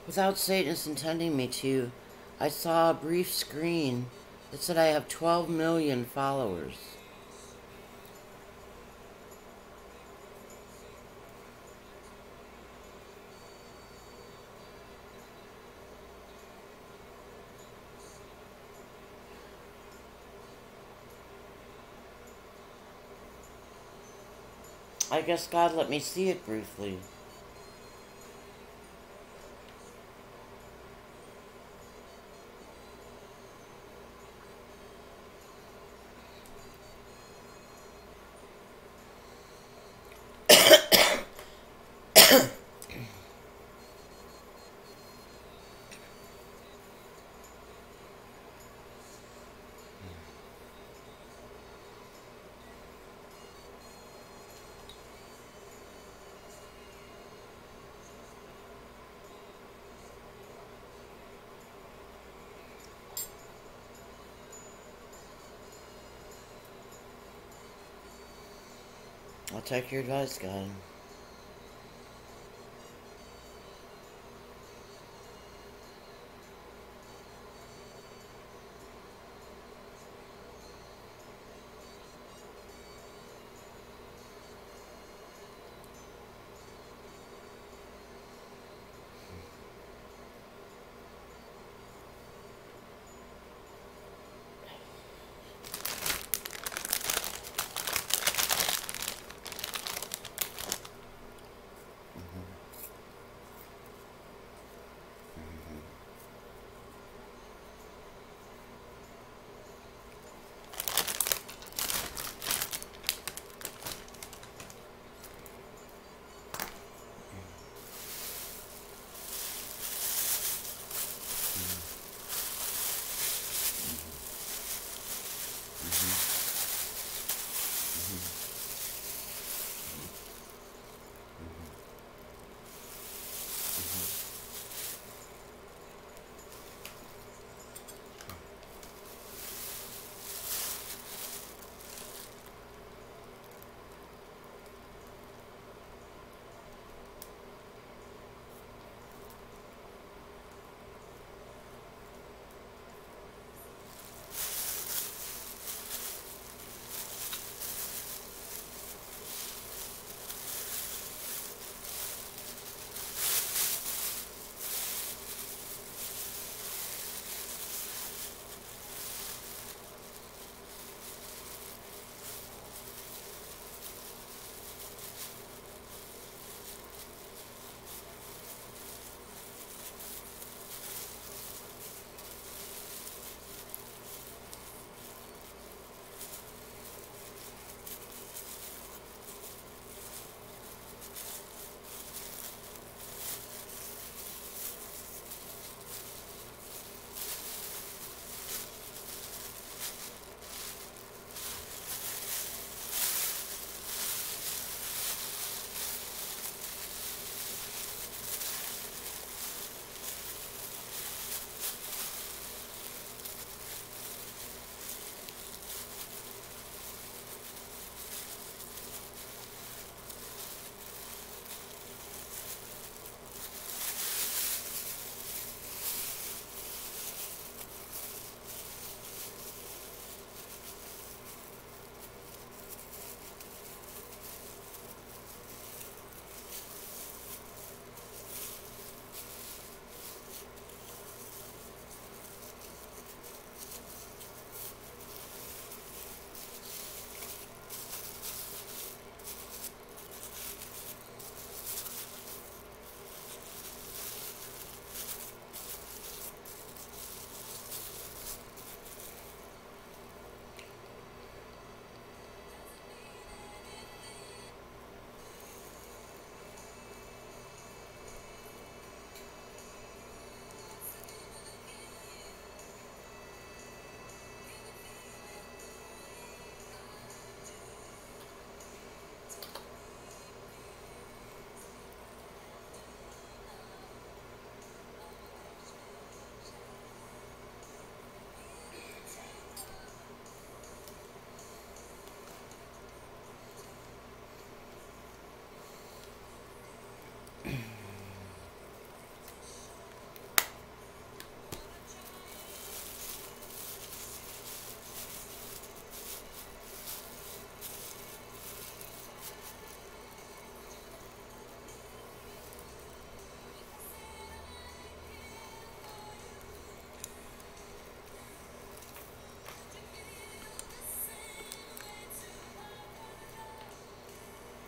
Without Satanist intending me to, I saw a brief screen that said I have 12 million followers. I guess God let me see it briefly. I'll take your advice, God.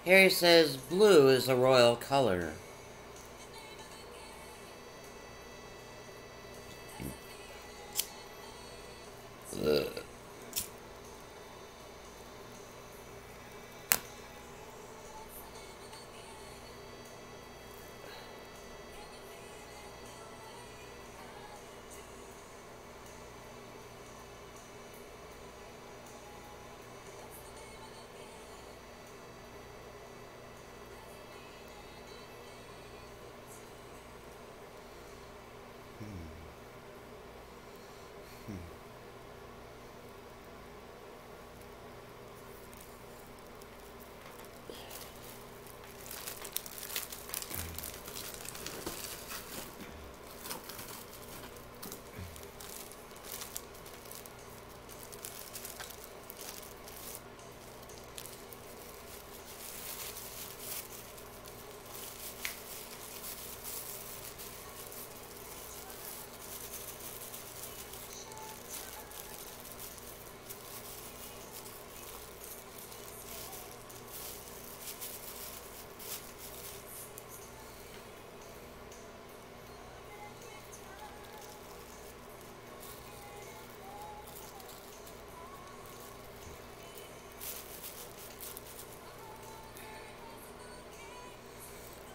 Harry says blue is a royal color. Ugh.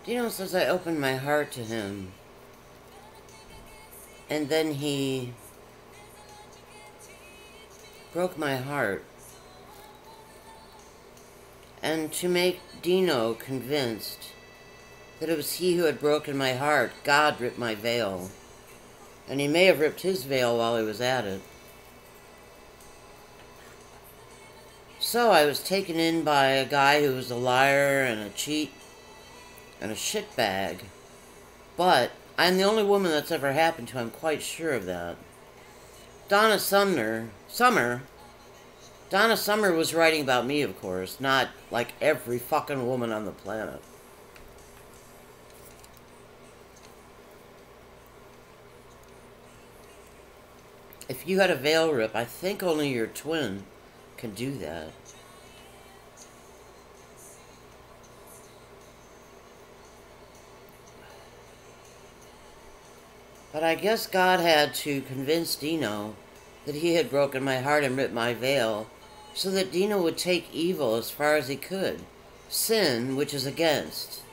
Dino says I opened my heart to him. And then he broke my heart. And to make Dino convinced that it was he who had broken my heart, God ripped my veil. And he may have ripped his veil while he was at it. So I was taken in by a guy who was a liar and a cheat and a shitbag. But I'm the only woman that's ever happened to, I'm quite sure of that. Donna Summer was writing about me, of course, not like every fucking woman on the planet. If you had a veil rip, I think only your twin can do that. But I guess God had to convince Dino that he had broken my heart and ripped my veil, so that Dino would take evil as far as he could. Sin, which is against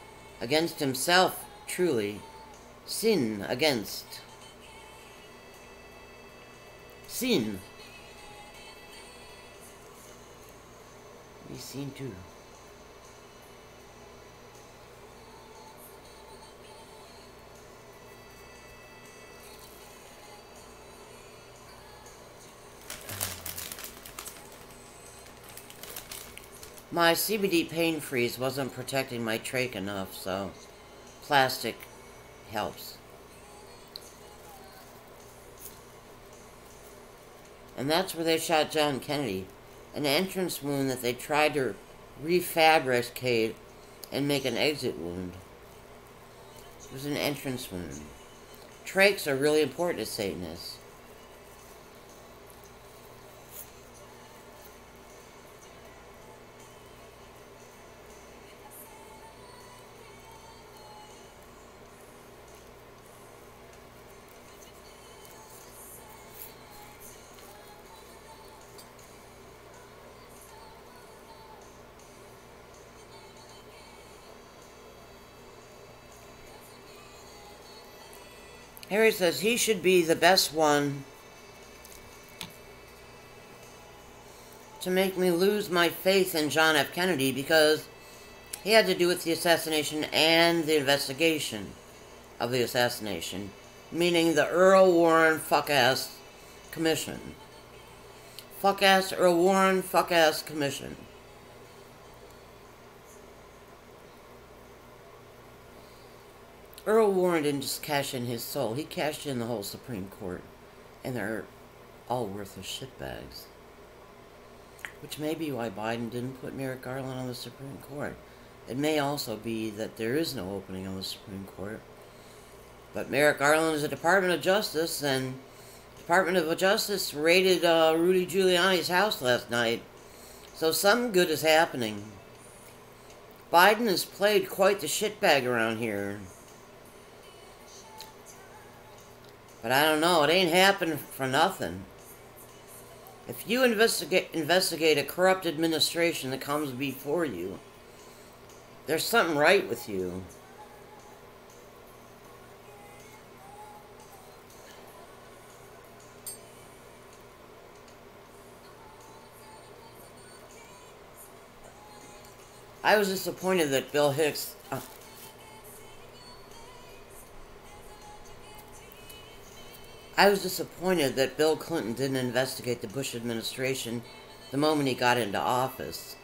himself, truly. Sin, against. Sin. Be seen too. My CBD pain freeze wasn't protecting my trach enough, so plastic helps. And that's where they shot John Kennedy. An entrance wound that they tried to refabricate and make an exit wound. It was an entrance wound. Trachs are really important to Satanists. Harry says he should be the best one to make me lose my faith in John F. Kennedy because he had to do with the assassination and the investigation of the assassination, meaning the Earl Warren fuck-ass commission. Fuck-ass Earl Warren fuck-ass commission. Earl Warren didn't just cash in his soul, he cashed in the whole Supreme Court. And they're all worthless shitbags. Which may be why Biden didn't put Merrick Garland on the Supreme Court. It may also be that there is no opening on the Supreme Court. But Merrick Garland is a Department of Justice, and Department of Justice raided Rudy Giuliani's house last night. So something good is happening. Biden has played quite the shitbag around here. But I don't know, it ain't happened for nothing. If you investigate a corrupt administration that comes before you, there's something right with you. I was disappointed that Bill Hicks... I was disappointed that Bill Clinton didn't investigate the Bush administration the moment he got into office.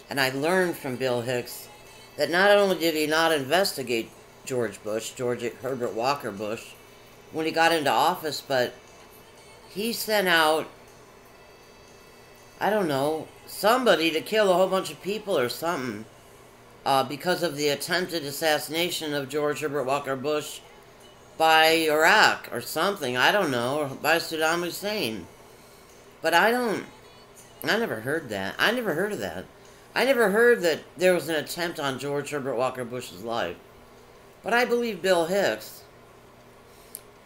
And I learned from Bill Hicks that not only did he not investigate George Herbert Walker Bush, when he got into office, but he sent out, I don't know, somebody to kill a whole bunch of people or something because of the attempted assassination of George Herbert Walker Bush by Iraq or something, I don't know, or by Saddam Hussein. But I never heard that. I never heard of that. I never heard that there was an attempt on George Herbert Walker Bush's life. But I believe Bill Hicks.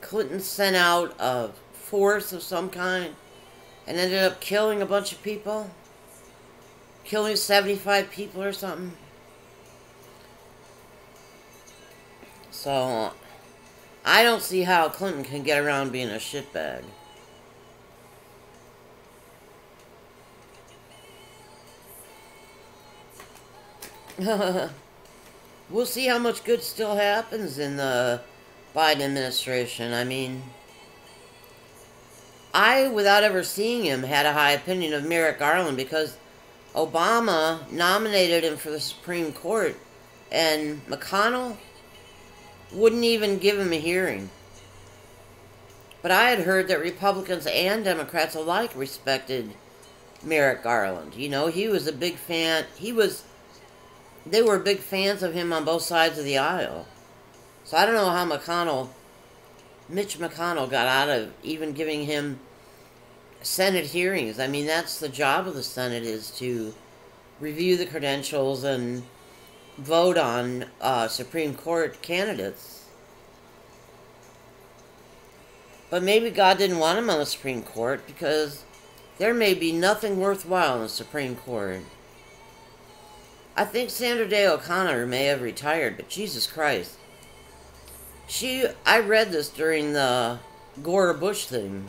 Clinton sent out a force of some kind and ended up killing a bunch of people. Killing 75 people or something. So, I don't see how Clinton can get around being a shitbag. We'll see how much good still happens in the Biden administration. I mean, I, without ever seeing him, had a high opinion of Merrick Garland because Obama nominated him for the Supreme Court, and McConnell wouldn't even give him a hearing. But I had heard that Republicans and Democrats alike respected Merrick Garland. You know, he was a big fan. They were big fans of him on both sides of the aisle. So I don't know how Mitch McConnell got out of even giving him Senate hearings. I mean, that's the job of the Senate, is to review the credentials and vote on Supreme Court candidates. But maybe God didn't want him on the Supreme Court because there may be nothing worthwhile in the Supreme Court. I think Sandra Day O'Connor may have retired, but Jesus Christ. I read this during the Gore Bush thing.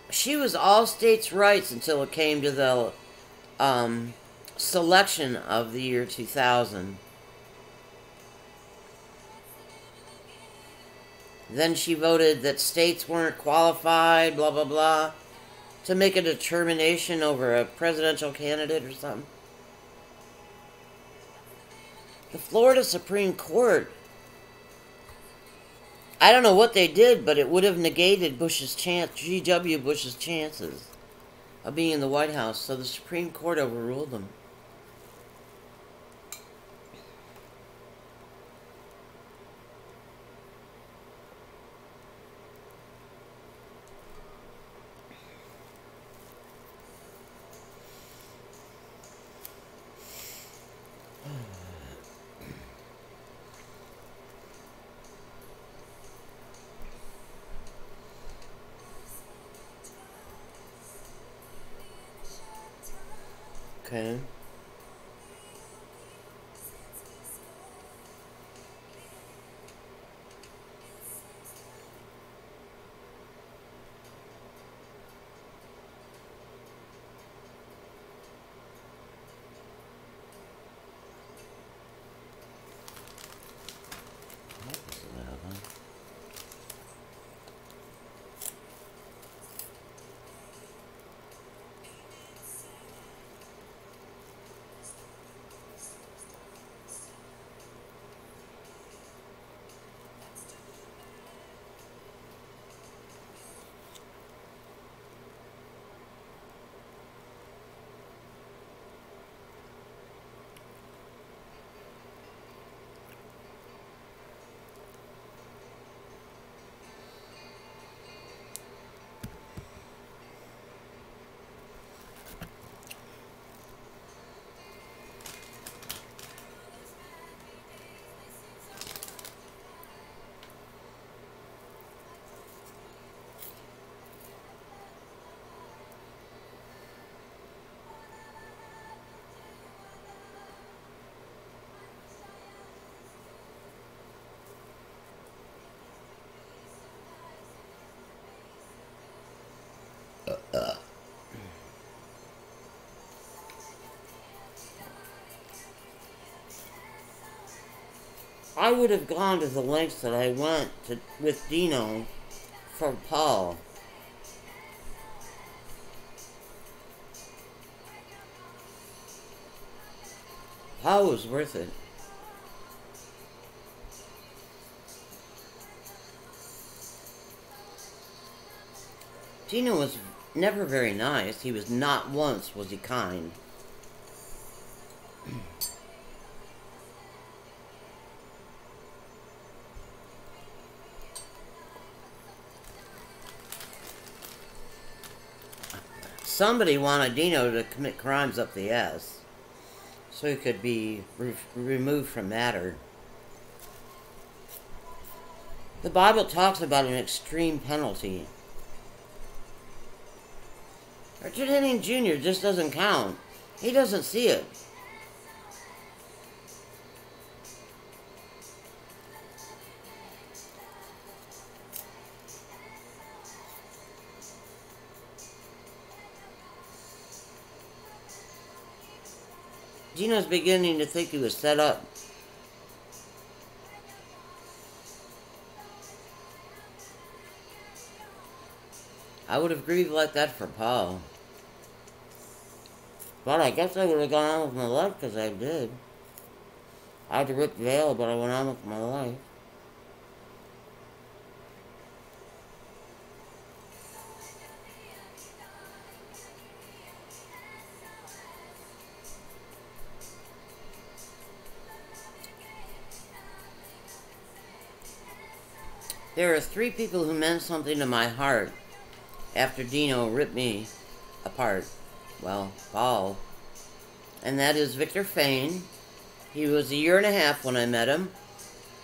She was all states' rights until it came to the selection of the year 2000. Then she voted that states weren't qualified, blah, blah, blah, to make a determination over a presidential candidate or something. The Florida Supreme Court, I don't know what they did, but it would have negated G.W. Bush's chances of being in the White House, so the Supreme Court overruled them. Okay. I would have gone to the lengths that I went to with Dino for Paul. Paul was worth it. Dino was never very nice. He was not once was he kind. Somebody wanted Dino to commit crimes up the ass so he could be removed from matter. The Bible talks about an extreme penalty. Richard Henning Jr. just doesn't count. He doesn't see it. Dino's beginning to think he was set up. I would have grieved like that for Paul. But I guess I would have gone on with my life because I did. I had to rip the veil, but I went on with my life. There are 3 people who meant something to my heart after Dino ripped me apart. Well, Paul. And that is Victor Fane. He was 1.5 years when I met him,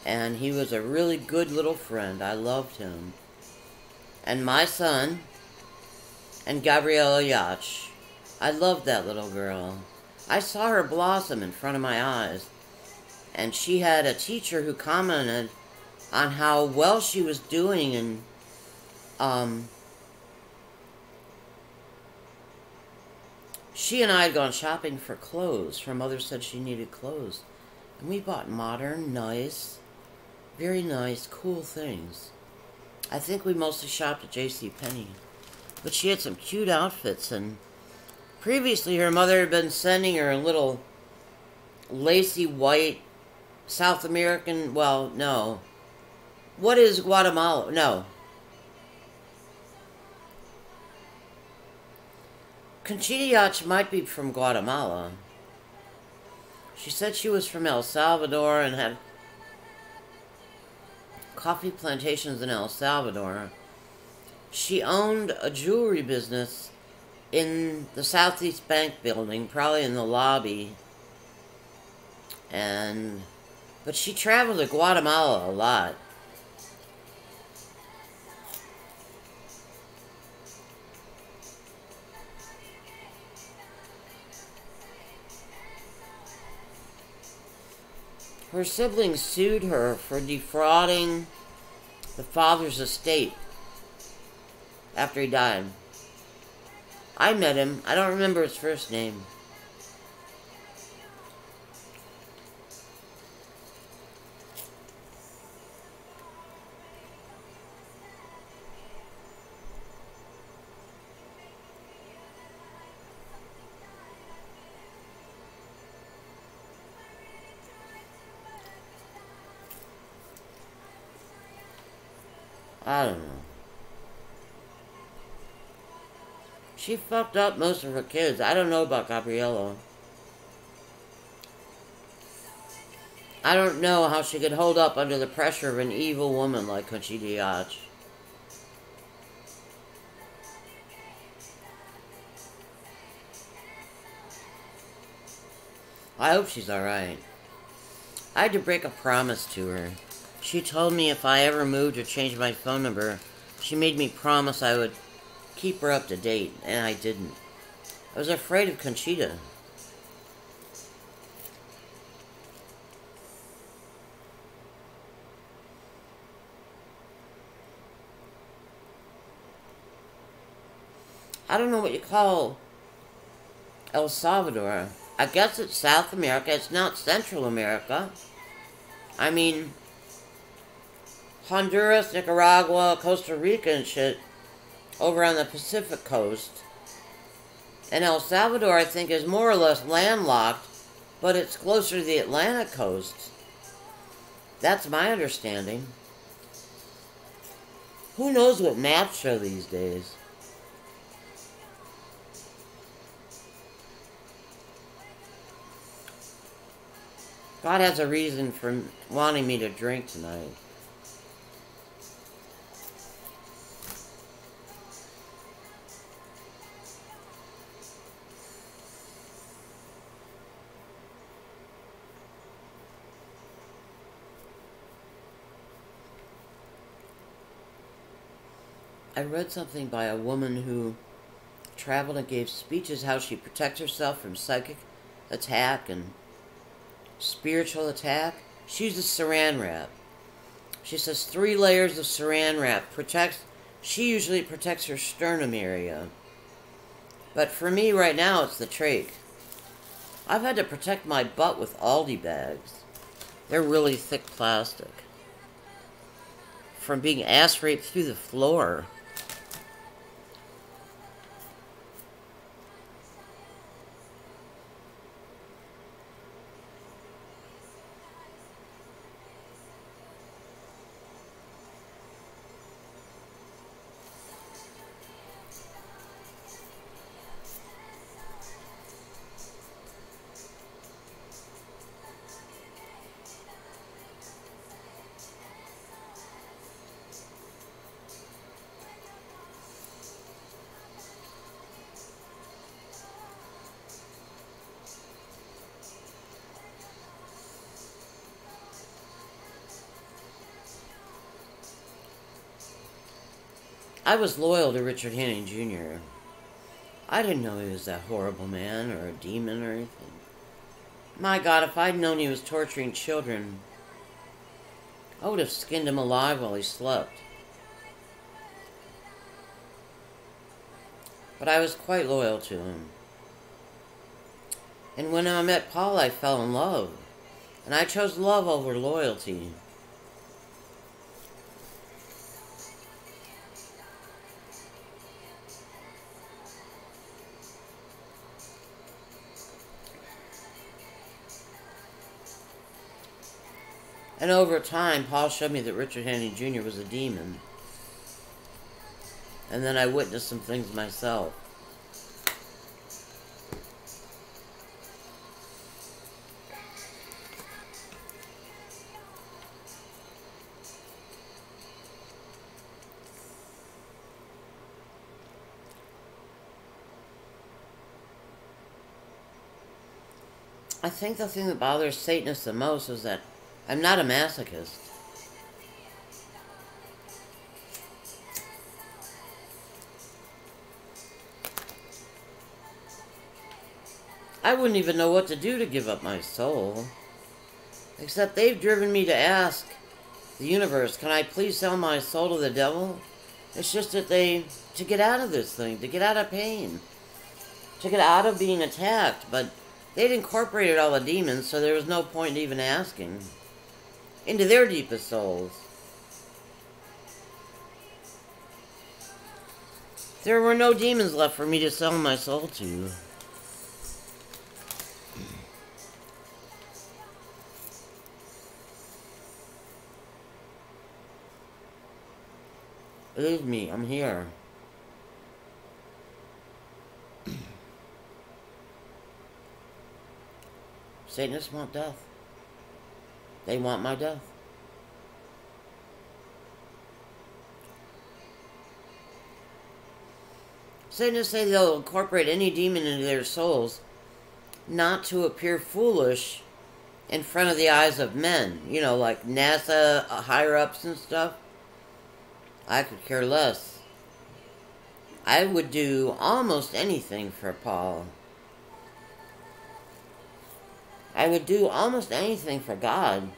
and he was a really good little friend. I loved him. And my son, and Gabriella Yacht. I loved that little girl. I saw her blossom in front of my eyes. And she had a teacher who commented on how well she was doing, and she and I had gone shopping for clothes. Her mother said she needed clothes. And we bought modern, nice, very nice, cool things. I think we mostly shopped at JCPenney. But she had some cute outfits, and previously her mother had been sending her a little lacy white South American, well, no. What is Guatemala? No. Conchita Yacht might be from Guatemala. She said she was from El Salvador and had coffee plantations in El Salvador. She owned a jewelry business in the Southeast Bank building, probably in the lobby. But she traveled to Guatemala a lot. Her siblings sued her for defrauding the father's estate after he died. I met him. I don't remember his first name. I don't know. She fucked up most of her kids. I don't know about Gabriella. I don't know how she could hold up under the pressure of an evil woman like Conchita Yacht. I hope she's alright. I had to break a promise to her. She told me if I ever moved or changed my phone number, she made me promise I would keep her up to date, and I didn't. I was afraid of Conchita. I don't know what you call El Salvador. I guess it's South America. It's not Central America. I mean, Honduras, Nicaragua, Costa Rica and shit over on the Pacific coast. And El Salvador, I think, is more or less landlocked, but it's closer to the Atlantic coast. That's my understanding. Who knows what maps show these days? God has a reason for wanting me to drink tonight. I read something by a woman who traveled and gave speeches how she protects herself from psychic attack and spiritual attack. She uses saran wrap. She says 3 layers of saran wrap protects. She usually protects her sternum area. But for me right now, it's the trach. I've had to protect my butt with Aldi bags. They're really thick plastic. From being ass raped through the floor. I was loyal to Richard Henning Jr. I didn't know he was that horrible man or a demon or anything. My God, if I'd known he was torturing children, I would have skinned him alive while he slept. But I was quite loyal to him. And when I met Paul, I fell in love. And I chose love over loyalty. And over time, Paul showed me that Richard Henning Jr. was a demon. And then I witnessed some things myself. I think the thing that bothers Satanists the most is that I'm not a masochist. I wouldn't even know what to do to give up my soul. Except they've driven me to ask the universe, can I please sell my soul to the devil? It's just that to get out of this thing, to get out of pain, to get out of being attacked, but they'd incorporated all the demons, so there was no point in even asking. Into their deepest souls. There were no demons left for me to sell my soul to. Believe me, I'm here. Satanists want death. They want my death. Satanists say they'll incorporate any demon into their souls, not to appear foolish in front of the eyes of men. You know, like NASA higher-ups and stuff. I could care less. I would do almost anything for Paul. I would do almost anything for God.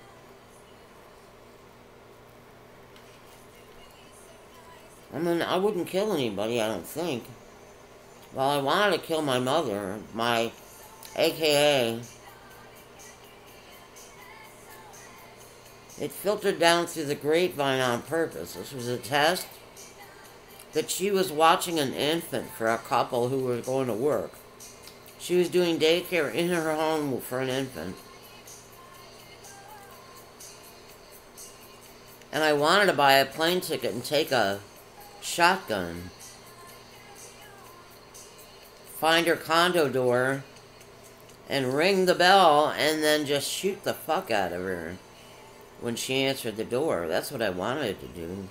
I mean, I wouldn't kill anybody, I don't think. Well, I wanted to kill my mother, my AKA. It filtered down through the grapevine on purpose. This was a test that she was watching an infant for a couple who were going to work. She was doing daycare in her home for an infant. And I wanted to buy a plane ticket and take a shotgun, find her condo door, and ring the bell, and then just shoot the fuck out of her when she answered the door. That's what I wanted to do.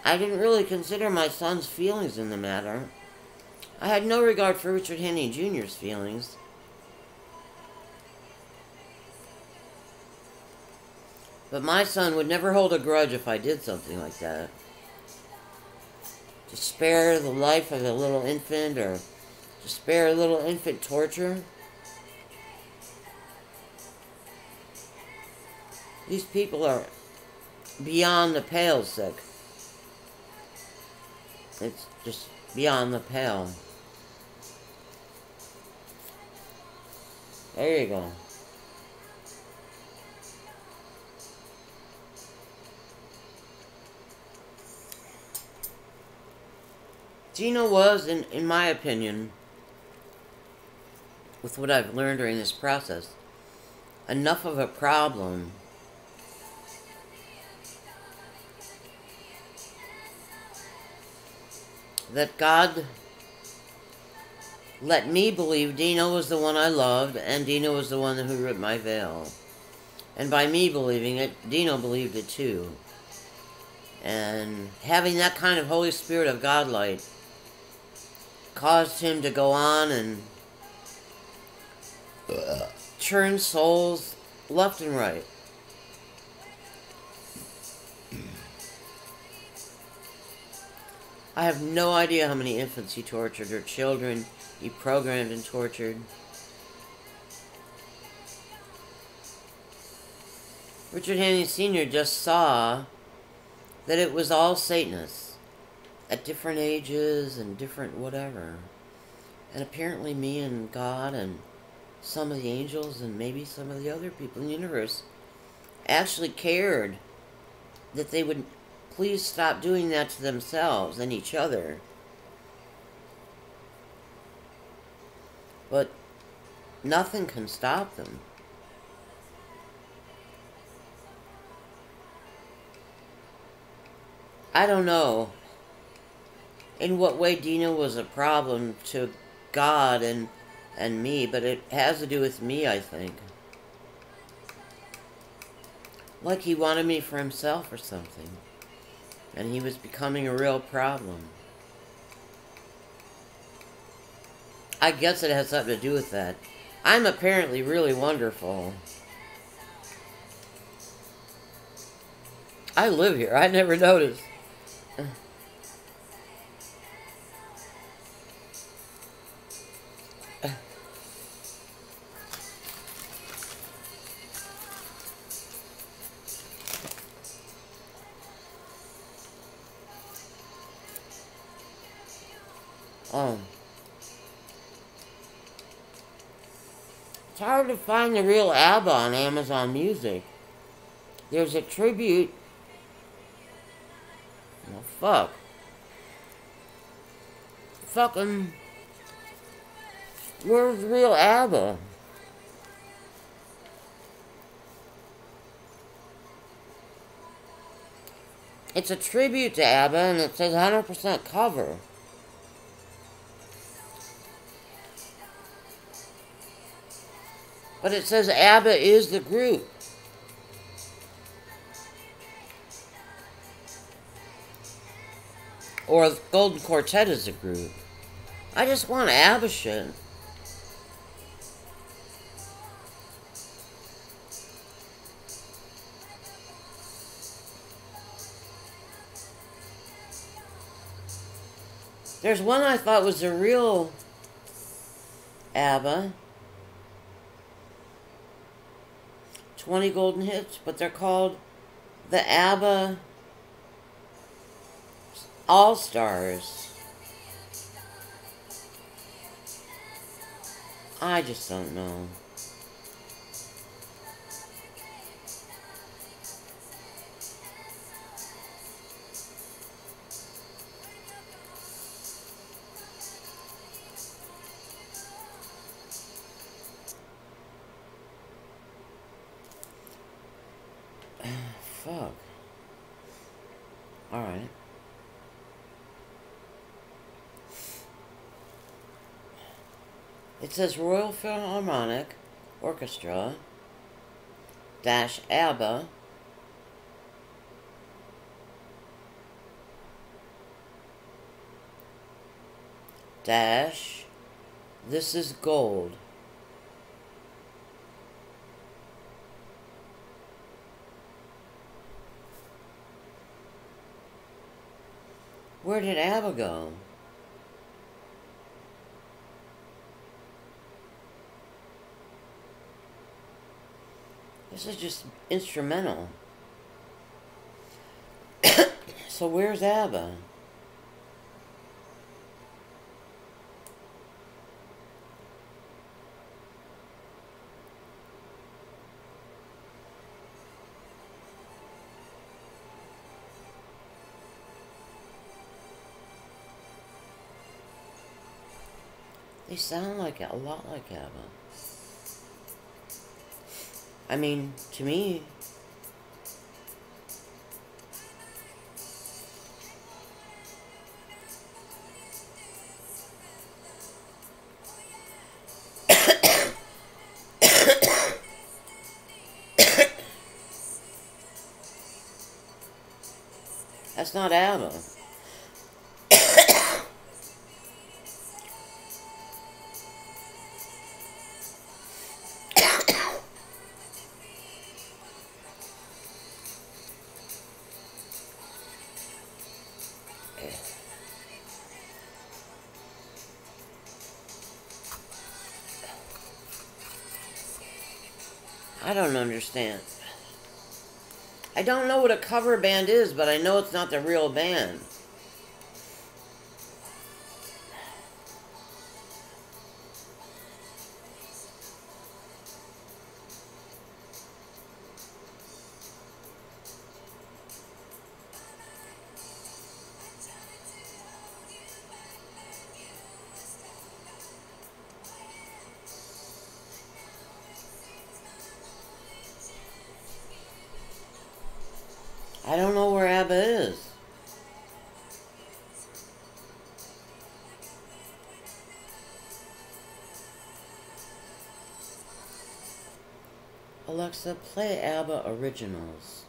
I didn't really consider my son's feelings in the matter. I had no regard for Richard Henney Jr.'s feelings. But my son would never hold a grudge if I did something like that. To spare the life of a little infant, or to spare a little infant torture. These people are beyond the pale sick. It's just beyond the pale. There you go. Dino was, in my opinion, with what I've learned during this process, enough of a problem that God let me believe Dino was the one I loved, and Dino was the one who ripped my veil. And by me believing it, Dino believed it too. And having that kind of Holy Spirit of God light caused him to go on and churn souls left and right. I have no idea how many infants he tortured, or children he programmed and tortured. Richard Henney Sr. just saw that it was all Satanists at different ages and different whatever. And apparently me and God and some of the angels and maybe some of the other people in the universe actually cared that they would please stop doing that to themselves and each other. But nothing can stop them. I don't know in what way Dino was a problem to God and me, but it has to do with me, I think. Like he wanted me for himself or something. And he was becoming a real problem. I guess it has something to do with that. I'm apparently really wonderful. I live here. I never noticed. It's hard to find the real ABBA on Amazon Music. There's a tribute. Oh, fuck. Fucking. Where's the real ABBA? It's a tribute to ABBA and it says 100% cover. But it says ABBA is the group. Or Golden Quartet is the group. I just want ABBA shit. There's one I thought was the real ABBA. 20 golden hits, but they're called the ABBA All-Stars. I just don't know. Fuck. Alright. It says Royal Philharmonic Orchestra dash ABBA dash This Is Gold. Where did ABBA go? This is just instrumental. So where's ABBA? They sound like a lot like ABBA. I mean, to me, that's not ABBA. I don't understand. I don't know what a cover band is, but I know it's not the real band. I don't know where ABBA is. Alexa, play ABBA Originals.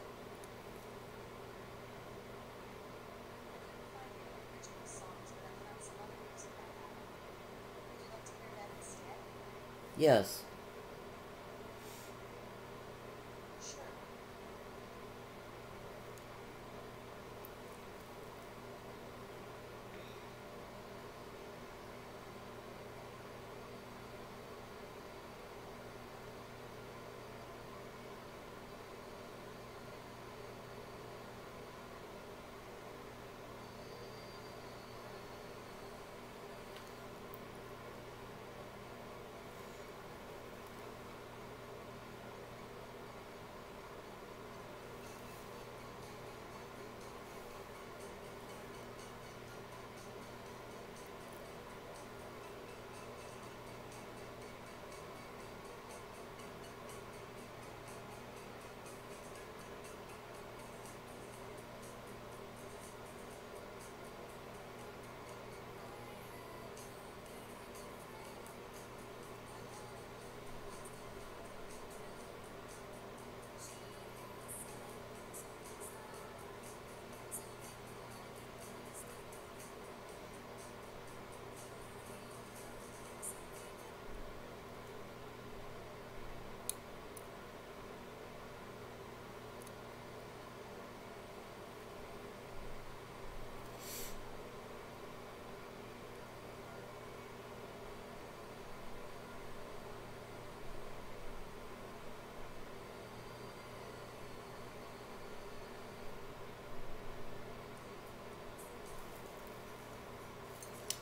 Yes.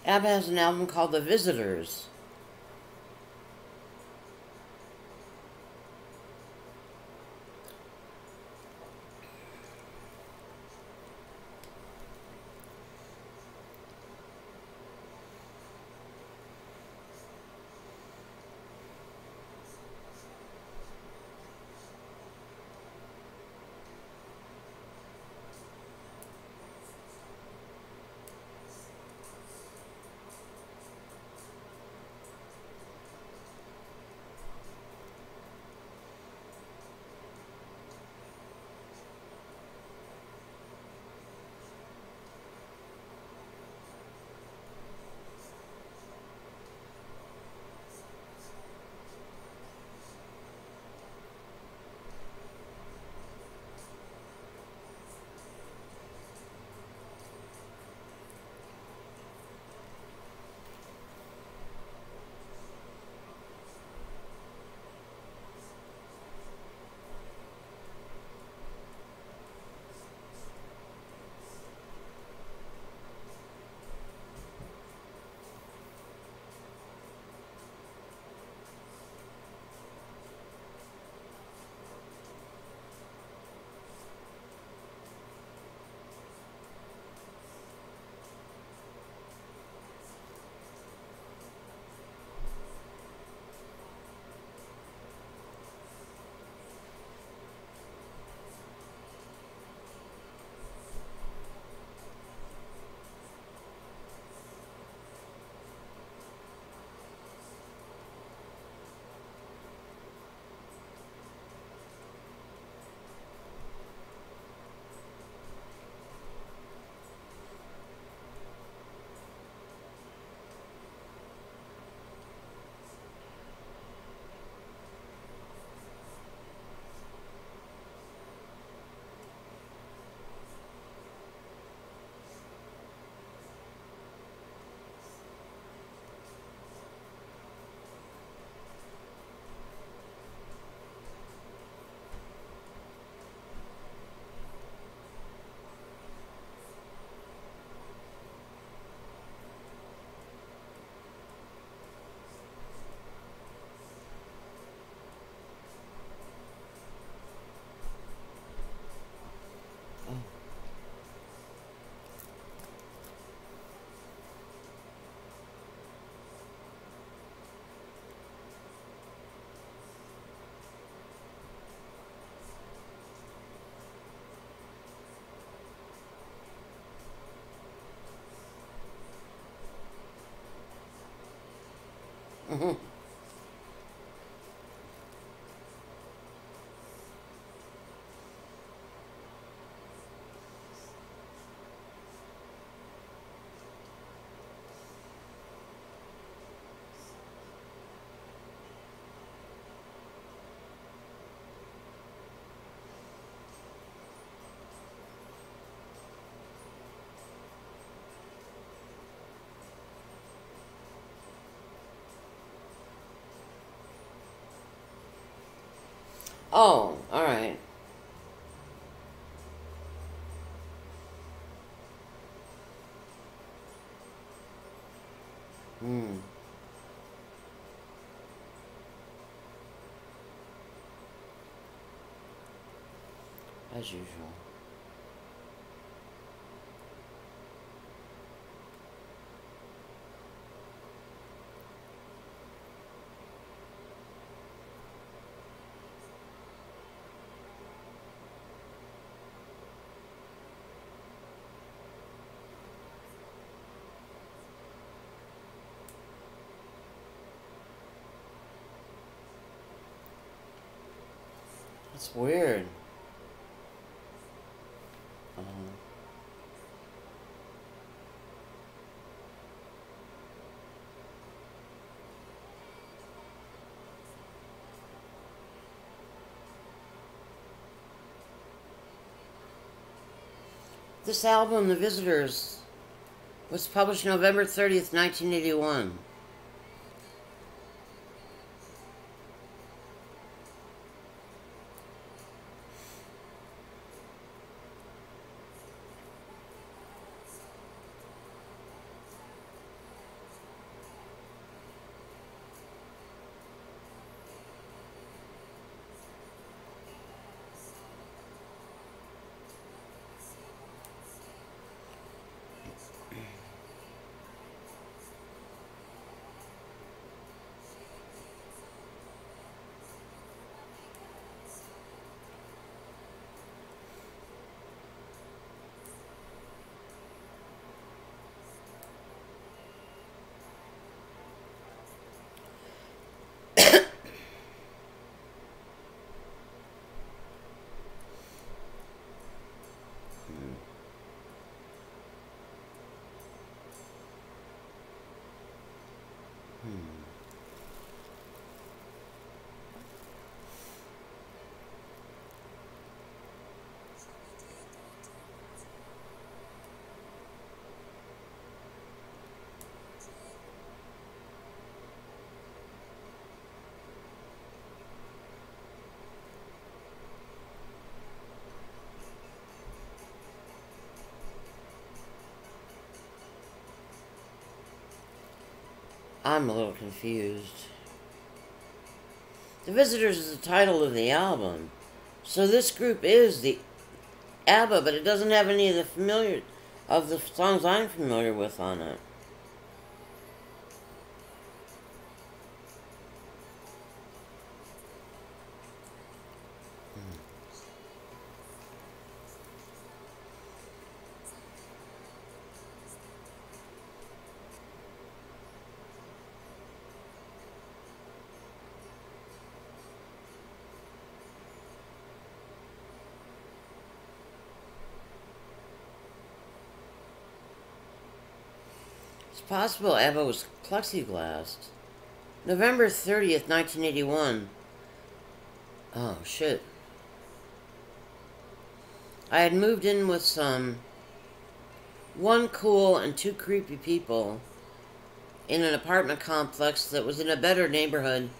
ABBA has an album called The Visitors. Mm-hmm. Oh, all right. Hmm. As usual. That's weird. uh This album, The Visitors, was published November 30th, 1981. I'm a little confused. The Visitors is the title of the album. So this group is the ABBA, but it doesn't have any of the songs I'm familiar with on it. It's possible ABBA was plexiglass. November 30th, 1981. Oh, shit. I had moved in with one cool and two creepy people in an apartment complex that was in a better neighborhood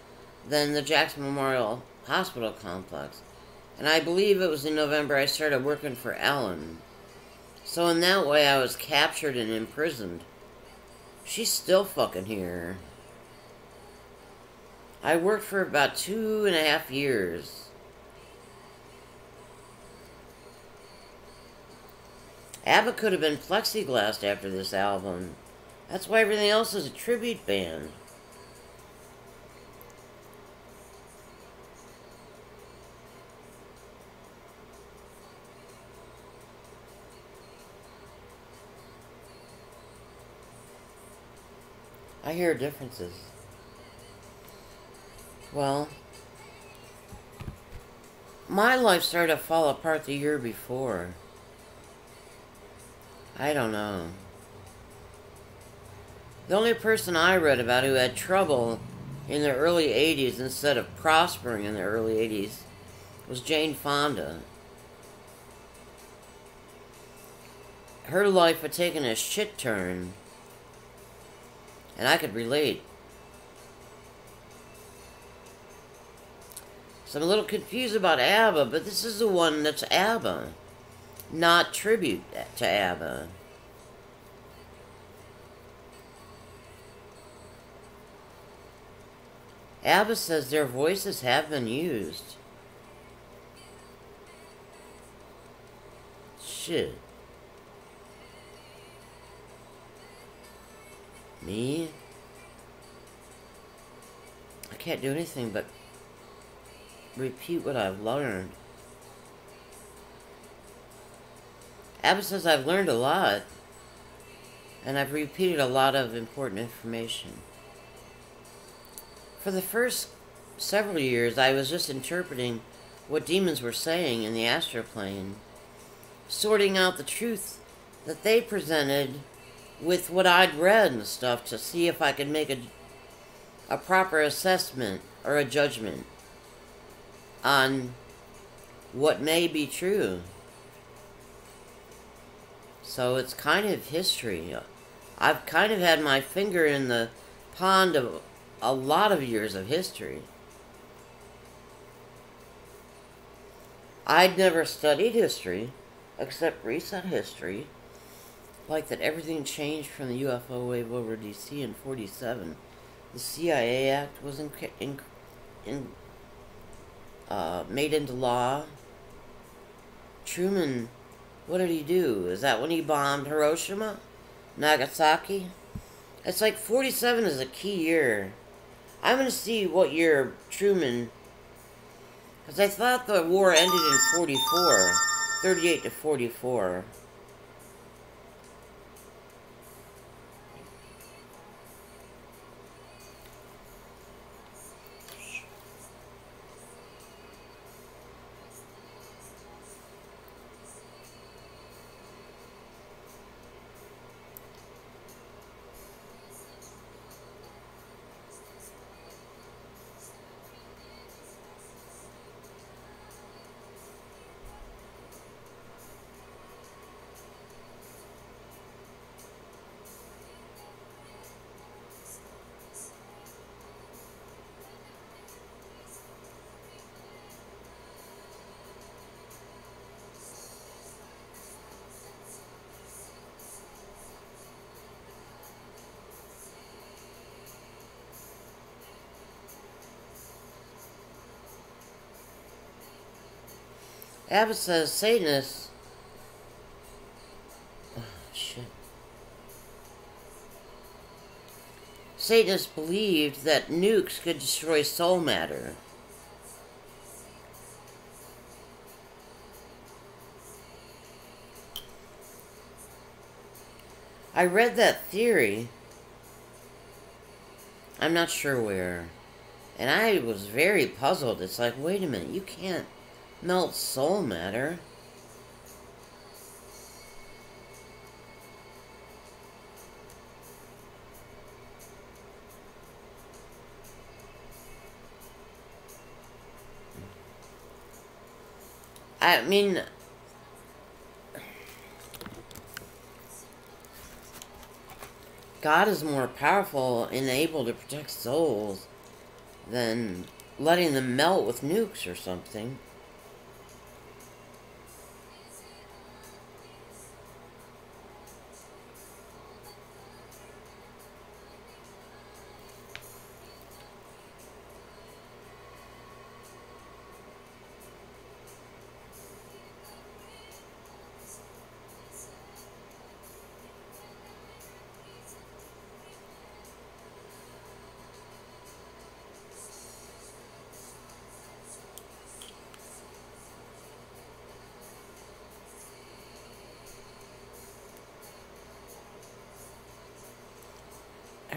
than the Jackson Memorial Hospital complex. And I believe it was in November I started working for Ellen. So in that way I was captured and imprisoned. She's still fucking here. I worked for about 2.5 years. ABBA could have been plexiglassed after this album. That's why everything else is a tribute band. I hear differences. Well, my life started to fall apart the year before. I don't know. The only person I read about who had trouble in the early 80s instead of prospering in the early 80s was Jane Fonda. Her life had taken a shit turn, and I could relate. So I'm a little confused about ABBA, but this is the one that's ABBA, not tribute to ABBA. ABBA says their voices have been used. Shit. Me? I can't do anything but repeat what I've learned. ABBA says I've learned a lot, and I've repeated a lot of important information. For the first several years, I was just interpreting what demons were saying in the astral plane, sorting out the truth that they presented with what I'd read and stuff to see if I could make a proper assessment or a judgment on what may be true. So it's kind of history. I've kind of had my finger in the pond of a lot of years of history. I'd never studied history, except recent history, like that everything changed from the UFO wave over DC in 47. The CIA Act was made into law. Truman, what did he do? Is that when he bombed Hiroshima? Nagasaki? It's like 47 is a key year. I'm going to see what year Truman... Because I thought the war ended in 44. 38 to 44. Abbott says Satanists... Oh, shit. Satanists believed that nukes could destroy soul matter. I read that theory. I'm not sure where. And I was very puzzled. It's like, wait a minute, you can't melt soul matter. I mean, God is more powerful and able to protect souls than letting them melt with nukes or something.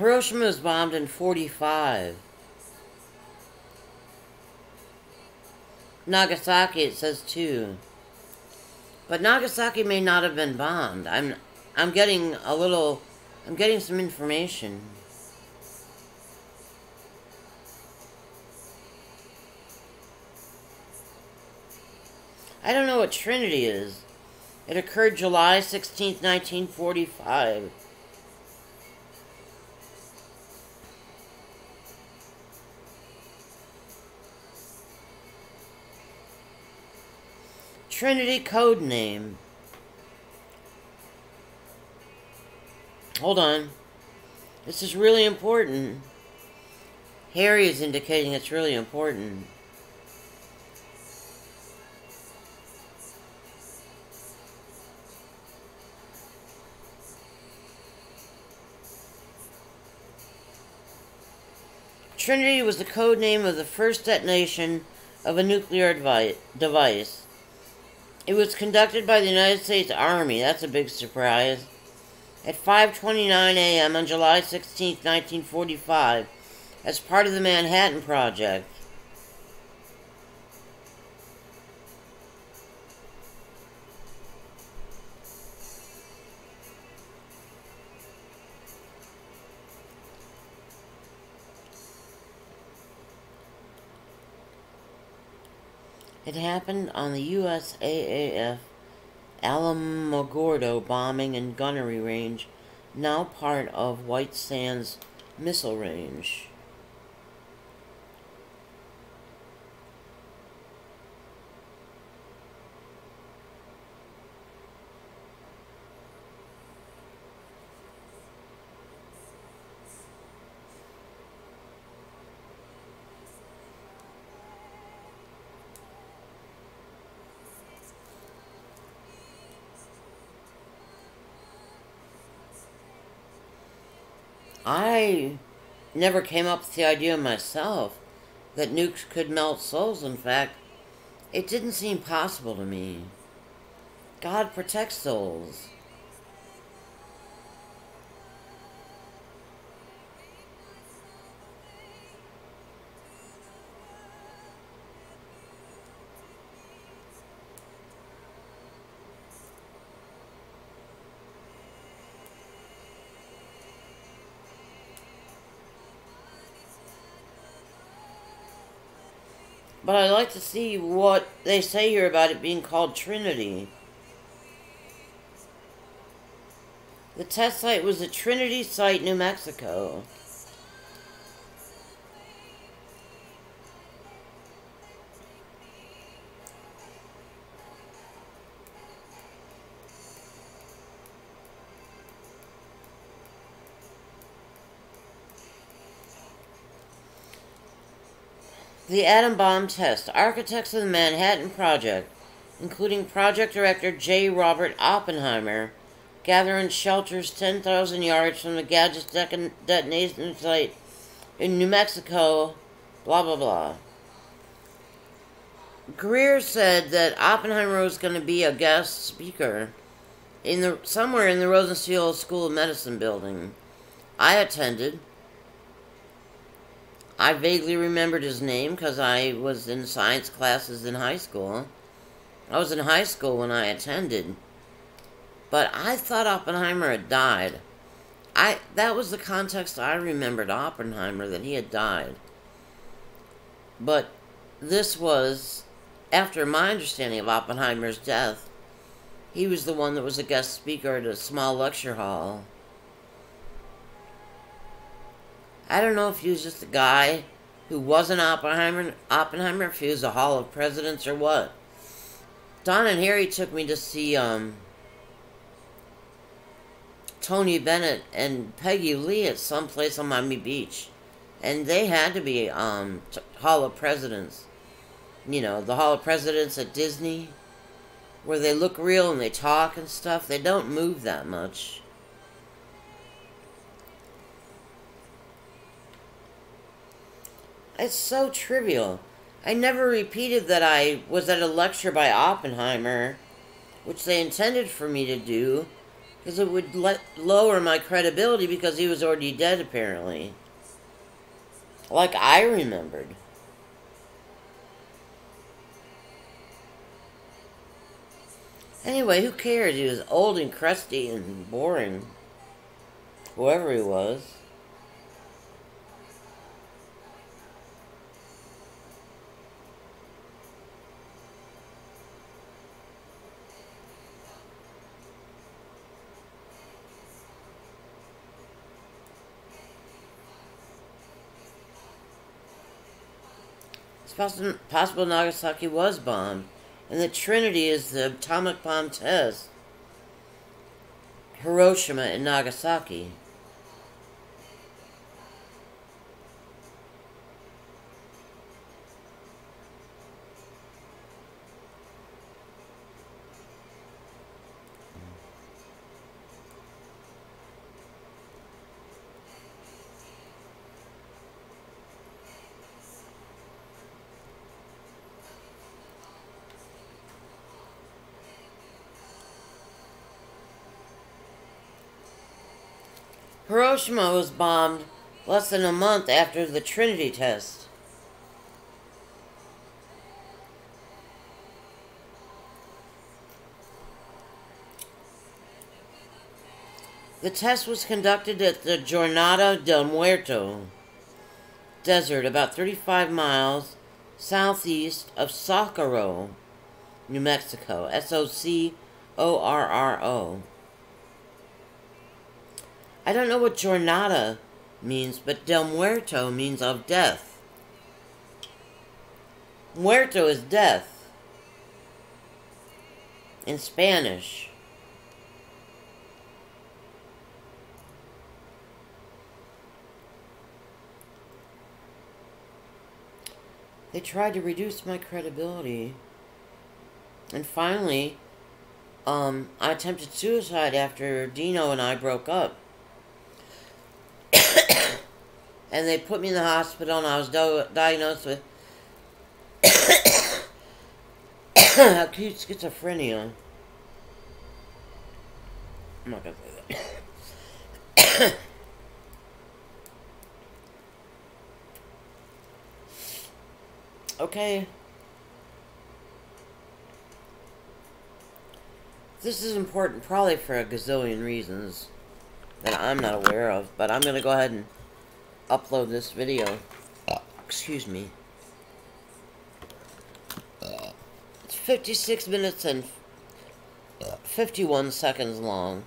Hiroshima was bombed in 45. Nagasaki, it says 2. But Nagasaki may not have been bombed. I'm getting I'm getting some information. I don't know what Trinity is. It occurred July 16th, 1945. Trinity code name. Hold on. This is really important. Harry is indicating it's really important. Trinity was the code name of the first detonation of a nuclear device. It was conducted by the United States Army. That's a big surprise. At 5:29 a.m. on July 16, 1945, as part of the Manhattan Project. It happened on the USAAF Alamogordo bombing and gunnery range, now part of White Sands Missile Range. I never came up with the idea myself that nukes could melt souls. In fact, it didn't seem possible to me. God protects souls. But I'd like to see what they say here about it being called Trinity. The test site was at Trinity Site, New Mexico. The atom bomb test. Architects of the Manhattan Project, including Project Director J. Robert Oppenheimer, gather in shelters 10,000 yards from the gadget's detonation site in New Mexico, blah, blah, blah. Greer said that Oppenheimer was going to be a guest speaker somewhere in the Rosenstiel School of Medicine building. I attended. I vaguely remembered his name because I was in science classes in high school. I was in high school when I attended. But I thought Oppenheimer had died. That was the context I remembered Oppenheimer, that he had died. But this was, after my understanding of Oppenheimer's death, he was the one that was a guest speaker at a small lecture hall. I don't know if he was just a guy who wasn't Oppenheimer, if he was a Hall of Presidents or what. Don and Harry took me to see Tony Bennett and Peggy Lee at some place on Miami Beach. And they had to be Hall of Presidents. You know, the Hall of Presidents at Disney, where they look real and they talk and stuff. They don't move that much. It's so trivial. I never repeated that I was at a lecture by Oppenheimer, which they intended for me to do, because it would lower my credibility because he was already dead, apparently. Like I remembered. Anyway, who cares? He was old and crusty and boring. Whoever he was. It's possible Nagasaki was bombed, and the Trinity is the atomic bomb test. Hiroshima and Nagasaki. Hiroshima was bombed less than a month after the Trinity test. The test was conducted at the Jornada del Muerto desert, about 35 miles southeast of Socorro, New Mexico. Socorro. I don't know what Jornada means, but Del Muerto means of death. Muerto is death in Spanish. They tried to reduce my credibility. And finally, I attempted suicide after Dino and I broke up. And they put me in the hospital, and I was diagnosed with acute schizophrenia. I'm not going to say that. Okay. This is important probably for a gazillion reasons that I'm not aware of, but I'm going to go ahead and upload this video. Excuse me. It's 56 minutes and 51 seconds long.